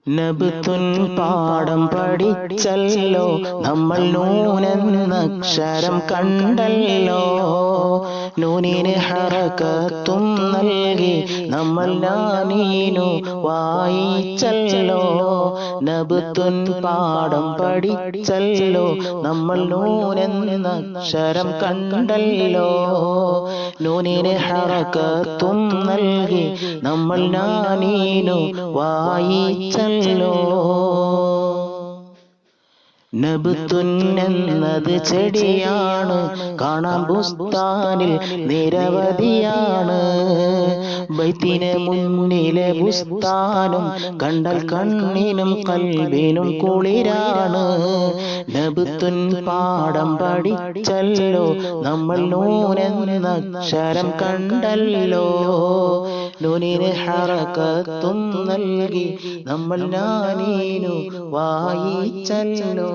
നബുത്തുൻ പാഠം പഠിച്ചല്ലോ നമ്മൾ, നൂനെന്നക്ഷരം കണ്ടല്ലോ. നൂനിന് ഹറകത്തും നൽകി നമ്മൾ നാനീനു വായിച്ചല്ലോ. നബുത്തുൻ പാഠം പഠിച്ചല്ലോ നമ്മൾ, നൂനെന്നക്ഷരം കണ്ടല്ലോ. നൂനിന് ഹറകത്തും നൽകി നമ്മൾ നാനീനു വായിച്ചല്ലോ. നബുത്തുൻ എന്നത് ചെടിയാണ്, കാണാം ബുസ്താനിൽ നിരവധിയാണ്. ബൈത്തിന് മുന്നിലെ ബുസ്താനും കണ്ടാൽ കണ്ണിനും കൽബിനും കുളിരാണ്. നബുത്തുൻ പാഠം പഠിച്ചല്ലോ നമ്മൾ, നൂനെന്നക്ഷരം കണ്ടല്ലോ. നൂനിന് ഹറകത്തും നൽകി നമ്മൾ നാനീനു വായിച്ചല്ലോ.